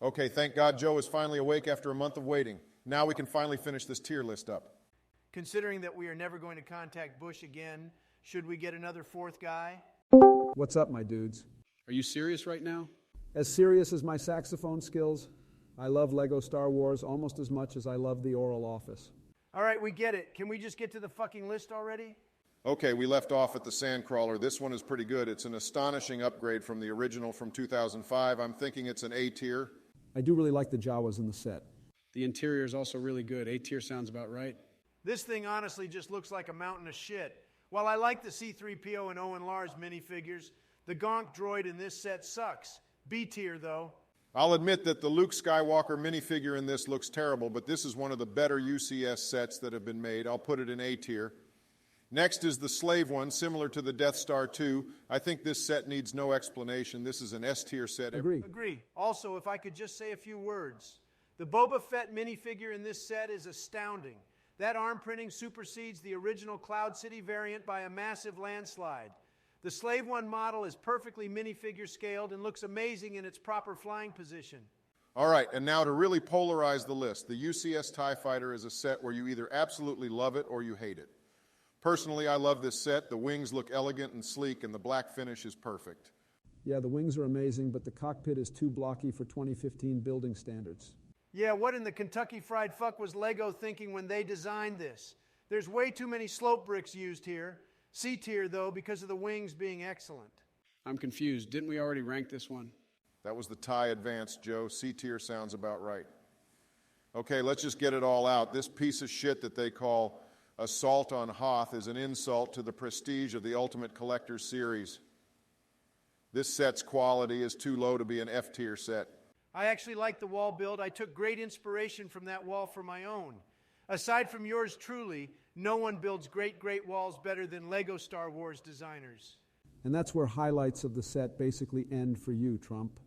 Okay, thank God Joe is finally awake after a month of waiting. Now we can finally finish this tier list up. Considering that we are never going to contact Bush again, should we get another fourth guy? What's up, my dudes? Are you serious right now? As serious as my saxophone skills, I love Lego Star Wars almost as much as I love the Oral Office. All right, we get it. Can we just get to the fucking list already? Okay, we left off at the Sandcrawler. This one is pretty good. It's an astonishing upgrade from the original from 2005. I'm thinking it's an A tier. I do really like the Jawas in the set. The interior is also really good. A tier sounds about right. This thing honestly just looks like a mountain of shit. While I like the C-3PO and Owen Lars minifigures, the Gonk droid in this set sucks. B tier, though. I'll admit that the Luke Skywalker minifigure in this looks terrible, but this is one of the better UCS sets that have been made. I'll put it in A tier. Next is the Slave one, similar to the Death Star 2. I think this set needs no explanation. This is an S tier set. Agree. Also, if I could just say a few words. The Boba Fett minifigure in this set is astounding. That arm printing supersedes the original Cloud City variant by a massive landslide. The Slave One model is perfectly minifigure scaled and looks amazing in its proper flying position. All right, and now to really polarize the list, the UCS TIE Fighter is a set where you either absolutely love it or you hate it. Personally, I love this set. The wings look elegant and sleek, and the black finish is perfect. Yeah, the wings are amazing, but the cockpit is too blocky for 2015 building standards. Yeah, what in the Kentucky Fried Fuck was Lego thinking when they designed this? There's way too many slope bricks used here. C tier, though, because of the wings being excellent. I'm confused. Didn't we already rank this one? That was the TIE Advanced, Joe. C tier sounds about right. Okay, let's just get it all out. This piece of shit that they call Assault on Hoth is an insult to the prestige of the Ultimate Collector's Series. This set's quality is too low to be an F tier set. I actually like the wall build. I took great inspiration from that wall for my own. Aside from yours truly, no one builds great walls better than Lego Star Wars designers. And that's where highlights of the set basically end for you, Trump.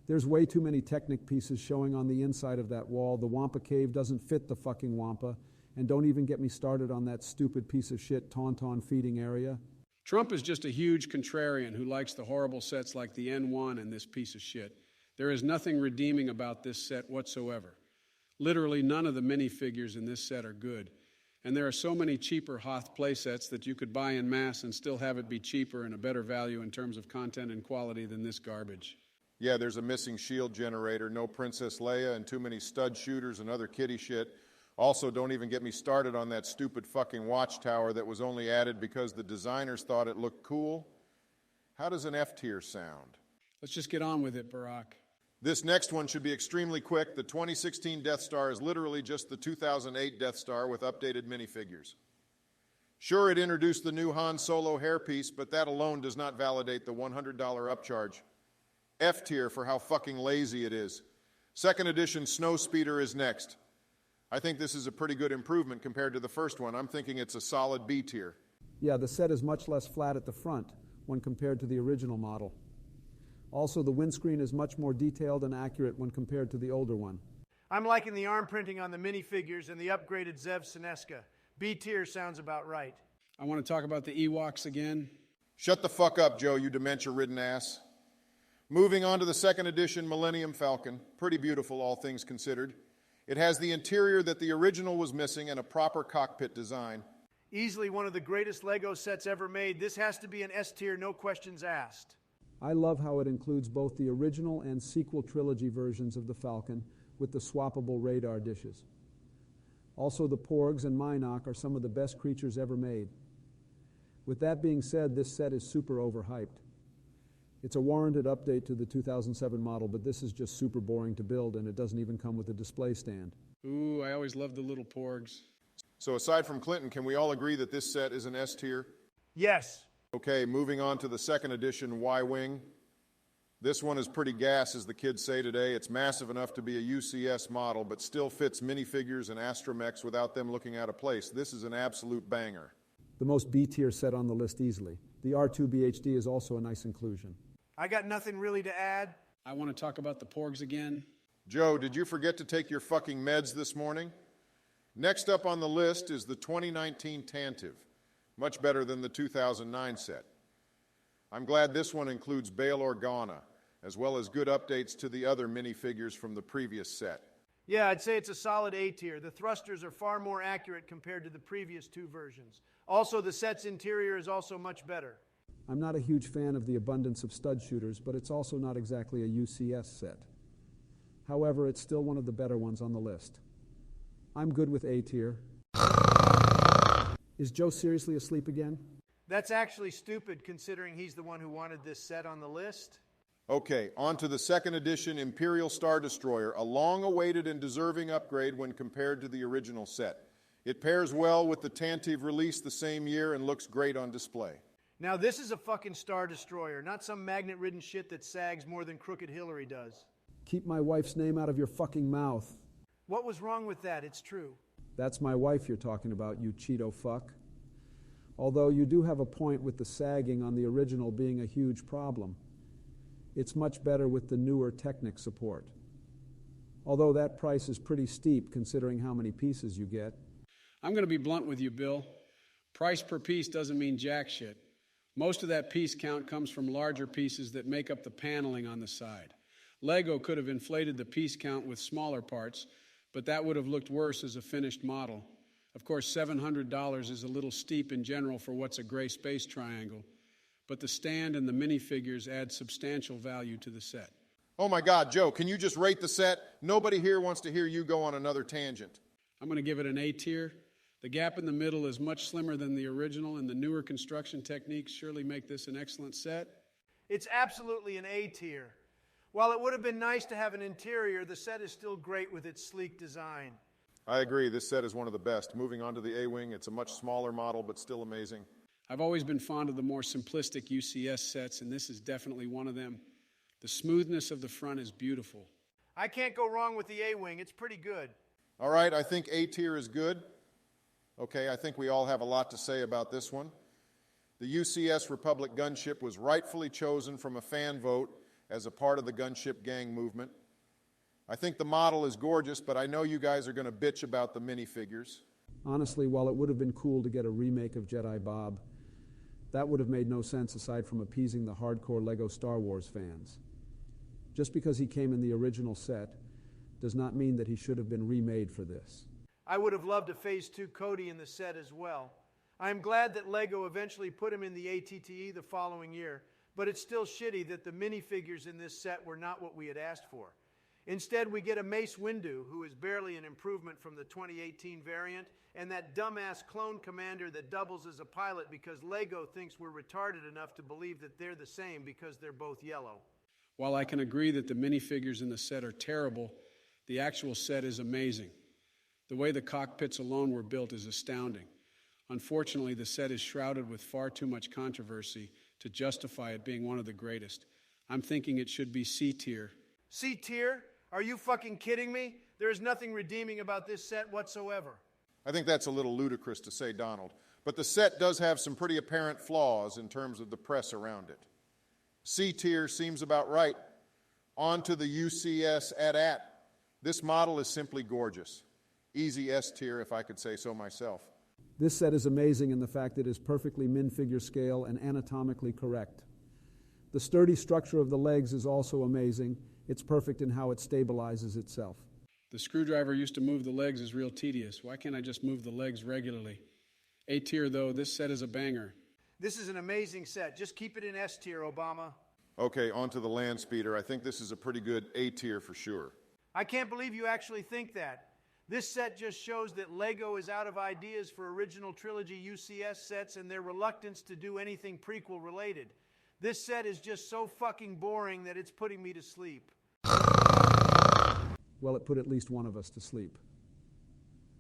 There's way too many Technic pieces showing on the inside of that wall. The Wampa Cave doesn't fit the fucking Wampa. And don't even get me started on that stupid piece of shit Tauntaun feeding area. Trump is just a huge contrarian who likes the horrible sets like the N1 and this piece of shit. There is nothing redeeming about this set whatsoever. Literally none of the minifigures in this set are good. And there are so many cheaper Hoth playsets that you could buy en masse and still have it be cheaper and a better value in terms of content and quality than this garbage. Yeah, there's a missing shield generator, no Princess Leia, and too many stud shooters and other kiddie shit. Also, don't even get me started on that stupid fucking watchtower that was only added because the designers thought it looked cool. How does an F tier sound? Let's just get on with it, Barack. This next one should be extremely quick. The 2016 Death Star is literally just the 2008 Death Star with updated minifigures. Sure, it introduced the new Han Solo hairpiece, but that alone does not validate the $100 upcharge. F tier for how fucking lazy it is. Second edition Snowspeeder is next. I think this is a pretty good improvement compared to the first one. I'm thinking it's a solid B tier. Yeah, the set is much less flat at the front when compared to the original model. Also, the windscreen is much more detailed and accurate when compared to the older one. I'm liking the arm printing on the minifigures and the upgraded Zev Sineska. B tier sounds about right. I want to talk about the Ewoks again. Shut the fuck up, Joe, you dementia-ridden ass. Moving on to the second edition Millennium Falcon. Pretty beautiful, all things considered. It has the interior that the original was missing and a proper cockpit design. Easily one of the greatest Lego sets ever made. This has to be an S tier, no questions asked. I love how it includes both the original and sequel trilogy versions of the Falcon with the swappable radar dishes. Also, the Porgs and Minok are some of the best creatures ever made. With that being said, this set is super overhyped. It's a warranted update to the 2007 model, but this is just super boring to build, and it doesn't even come with a display stand. Ooh, I always loved the little Porgs. So aside from Clinton, can we all agree that this set is an S tier? Yes. Okay, moving on to the second edition Y-Wing. This one is pretty gas, as the kids say today. It's massive enough to be a UCS model, but still fits minifigures and astromechs without them looking out of place. This is an absolute banger. The most B-tier set on the list easily. The R2BHD is also a nice inclusion. I got nothing really to add. I want to talk about the Porgs again. Joe, did you forget to take your fucking meds this morning? Next up on the list is the 2019 Tantive. Much better than the 2009 set. I'm glad this one includes Bail Organa, as well as good updates to the other minifigures from the previous set. Yeah, I'd say it's a solid A tier. The thrusters are far more accurate compared to the previous two versions. Also, the set's interior is also much better. I'm not a huge fan of the abundance of stud shooters, but it's also not exactly a UCS set. However, it's still one of the better ones on the list. I'm good with A tier. Is Joe seriously asleep again? That's actually stupid considering he's the one who wanted this set on the list. Okay, on to the second edition Imperial Star Destroyer, a long-awaited and deserving upgrade when compared to the original set. It pairs well with the Tantive release the same year and looks great on display. Now this is a fucking Star Destroyer, not some magnet-ridden shit that sags more than Crooked Hillary does. Keep my wife's name out of your fucking mouth. What was wrong with that? It's true. That's my wife you're talking about, you Cheeto fuck. Although you do have a point with the sagging on the original being a huge problem. It's much better with the newer Technic support. Although that price is pretty steep considering how many pieces you get. I'm going to be blunt with you, Bill. Price per piece doesn't mean jack shit. Most of that piece count comes from larger pieces that make up the paneling on the side. Lego could have inflated the piece count with smaller parts, but that would have looked worse as a finished model. Of course, $700 is a little steep in general for what's a gray space triangle, but the stand and the minifigures add substantial value to the set. Oh my God, Joe, can you just rate the set? Nobody here wants to hear you go on another tangent. I'm going to give it an A tier. The gap in the middle is much slimmer than the original, and the newer construction techniques surely make this an excellent set. It's absolutely an A tier. While it would have been nice to have an interior, the set is still great with its sleek design. I agree, this set is one of the best. Moving on to the A-Wing, it's a much smaller model, but still amazing. I've always been fond of the more simplistic UCS sets, and this is definitely one of them. The smoothness of the front is beautiful. I can't go wrong with the A-Wing. It's pretty good. All right, I think A tier is good. Okay, I think we all have a lot to say about this one. The UCS Republic Gunship was rightfully chosen from a fan vote as a part of the Gunship gang movement. I think the model is gorgeous, but I know you guys are going to bitch about the minifigures. Honestly, while it would have been cool to get a remake of Jedi Bob, that would have made no sense aside from appeasing the hardcore Lego Star Wars fans. Just because he came in the original set does not mean that he should have been remade for this. I would have loved a Phase 2 Cody in the set as well. I am glad that Lego eventually put him in the ATTE the following year, but it's still shitty that the minifigures in this set were not what we had asked for. Instead, we get a Mace Windu, who is barely an improvement from the 2018 variant, and that dumbass clone commander that doubles as a pilot because Lego thinks we're retarded enough to believe that they're the same because they're both yellow. While I can agree that the minifigures in the set are terrible, the actual set is amazing. The way the cockpits alone were built is astounding. Unfortunately, the set is shrouded with far too much controversy to justify it being one of the greatest. I'm thinking it should be C tier. C tier? Are you fucking kidding me? There is nothing redeeming about this set whatsoever. I think that's a little ludicrous to say, Donald, but the set does have some pretty apparent flaws in terms of the press around it. C tier seems about right. On to the UCS at. This model is simply gorgeous. Easy S tier, if I could say so myself. This set is amazing in the fact it is perfectly minifigure scale and anatomically correct. The sturdy structure of the legs is also amazing. It's perfect in how it stabilizes itself. The screwdriver used to move the legs is real tedious. Why can't I just move the legs regularly? A tier, though, this set is a banger. This is an amazing set. Just keep it in S tier, Obama. Okay, on to the Landspeeder. I think this is a pretty good A tier for sure. I can't believe you actually think that. This set just shows that Lego is out of ideas for original trilogy UCS sets and their reluctance to do anything prequel related. This set is just so fucking boring that it's putting me to sleep. Well, it put at least one of us to sleep.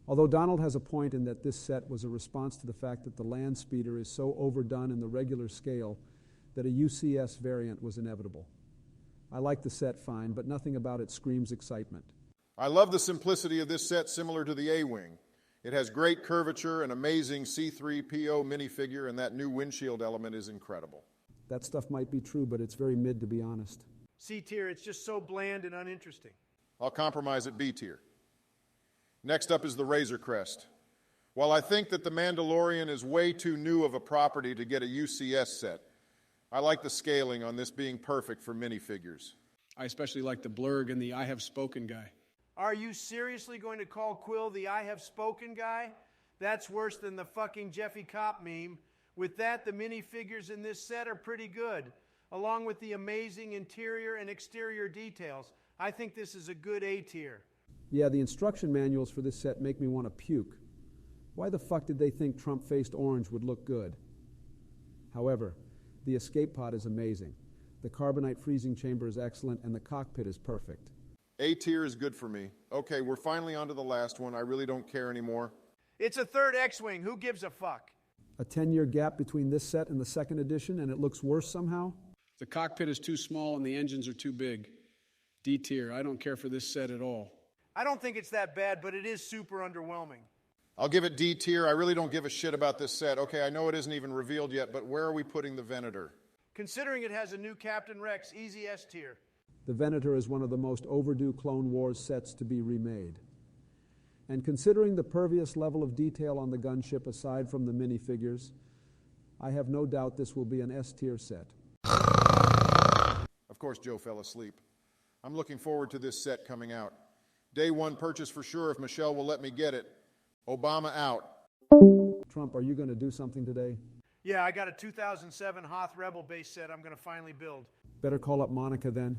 Although Donald has a point in that this set was a response to the fact that the Landspeeder is so overdone in the regular scale that a UCS variant was inevitable. I like the set fine, but nothing about it screams excitement. I love the simplicity of this set, similar to the A-Wing. It has great curvature, an amazing C3PO minifigure, and that new windshield element is incredible. That stuff might be true, but it's very mid, to be honest. C tier, it's just so bland and uninteresting. I'll compromise at B tier. Next up is the Razor Crest. While I think that the Mandalorian is way too new of a property to get a UCS set, I like the scaling on this being perfect for minifigures. I especially like the blurg and the I have spoken guy. Are you seriously going to call Quill the I have spoken guy? That's worse than the fucking Jeffy Cop meme. With that, the minifigures in this set are pretty good, along with the amazing interior and exterior details. I think this is a good A tier. Yeah, the instruction manuals for this set make me want to puke. Why the fuck did they think Trump-faced orange would look good? However, the escape pod is amazing. The carbonite freezing chamber is excellent, and the cockpit is perfect. A tier is good for me. Okay, we're finally on to the last one. I really don't care anymore. It's a third X-Wing. Who gives a fuck? A 10-year gap between this set and the second edition, and it looks worse somehow? The cockpit is too small and the engines are too big. D tier. I don't care for this set at all. I don't think it's that bad, but it is super underwhelming. I'll give it D tier. I really don't give a shit about this set. Okay, I know it isn't even revealed yet, but where are we putting the Venator? Considering it has a new Captain Rex, easy S tier. The Venator is one of the most overdue Clone Wars sets to be remade. And considering the pervious level of detail on the gunship aside from the minifigures, I have no doubt this will be an S-tier set. Of course, Joe fell asleep. I'm looking forward to this set coming out. Day one purchase for sure if Michelle will let me get it. Obama out. Trump, are you going to do something today? Yeah, I got a 2007 Hoth Rebel base set I'm going to finally build. Better call up Monica then.